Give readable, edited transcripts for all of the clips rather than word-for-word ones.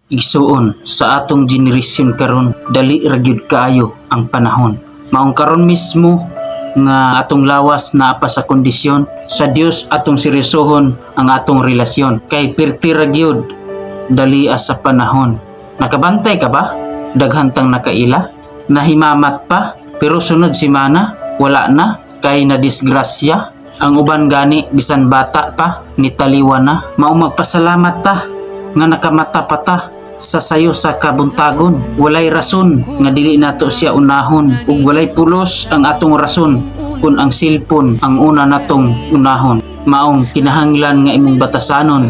Igsuon sa atong generasyon karon, dali ra gyud kaayo ang panahon. Maong karon mismo nga atong lawas naa pa sa kondisyon sa Dios atong seryosohon ang atong relasyon. Kay perti ra gyud dali sa panahon. Nakabantay ka ba? Daghantang nakaila, nahimamat pa, pero sunod simana wala na kay na disgrasya. Ang uban gani bisan bata pa nitaliwa na. Maong magpasalamat ta nga nakamata pa ta sa sayo sa kabuntagon. Walay rason nga dili nato siya unahon, ug walay pulos ang atong rason kung ang silpon ang una natong unahon. Maong kinahanglan nga imong batasanon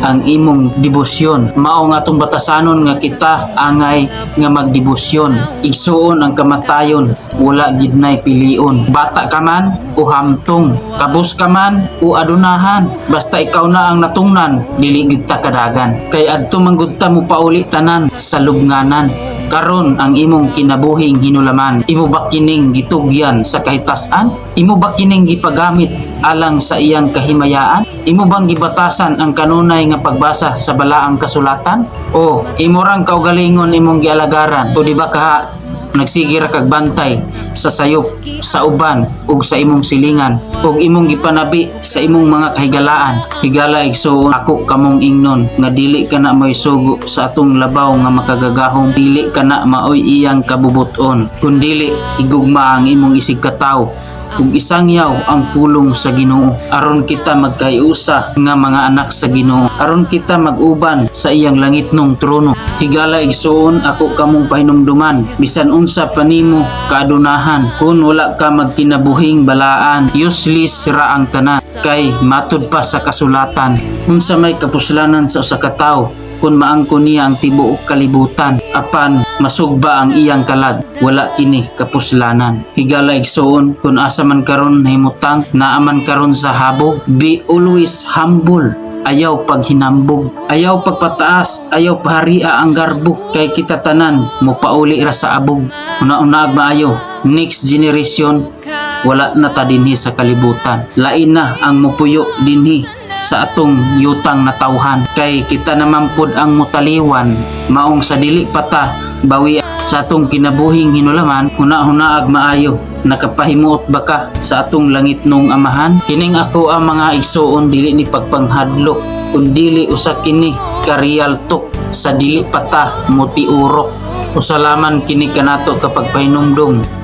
ang imong debosyon. Maong atong batasanon nga kita angay nga magdebosyon. Igsuon ang kamatayon, wala gid nay pilion. Bata ka man o hamtong, kabus ka man o adunahan, basta ikaw na ang natungnan, dili gid ta kadagan. Kay adto man gud ta mo pauli tanan sa lubnganan. Karon ang imong kinabuhing hinulaman, imo ba kining gitugyan sa kahitasan? Imo ba kining gipagamit alang sa iyang kahimayaan? Imo bang gibatasan ang kanunay nga pagbasa sa balaang kasulatan? O imo rang kaugalingon imong gialagaran? O di ba kaha nagsigir kag bantay sa sayop sa uban ug sa imong silingan ug imong gipanabi sa imong mga kahigalaan? Higala igsuon ako kamong ingnon nga dili kana moy sugo sa atong labaw nga makagagahom, dili kana maoy iyang kabubuton, kundili igugma ang imong isig kataw ug isangyaw ang pulong sa Ginoo, aron kita magkayusa nga mga anak sa Ginoo, aron kita maguban sa iyang langitnong trono. Higala igsuon ako kamong pahinumduman, bisan unsa pa nimo kaadunahan, kun wala ka magkinabuhing balaan, useless ra ang tanan. Kay matud pa sa kasulatan, unsa may kapuslanan sa usa ka tawo kun maangkon niya ang tibuok kalibutan, apan masugba ang iyang kalag, wala kini kapuslanan. Higala igsuon kun asa man karon nahimutang, naaman karon sa habog, be always humble. Ayaw paghinambog, ayaw pagpataas, ayaw paharia ang garbo, kay kita tanan mo pauli ra sa abog. Una-una maayo, next generation wala na ta dinhi sa kalibutan. Lain na ang mupuyo dinhi sa atong yutang na tawhan, kay kita naman pod ang mutaliwan. Maong sa dili pata bawi sa atong kinabuhing hinulaman, huna-hunaag maayo, nakapahimuot ba ka sa atong langitnong amahan? Kining ako ang mga igsuon, dili ni pagpanghadlok, kundili usa kini ka-real talk sa dili pata mutiurok. Usalaman kini kanato kapag pahinumdum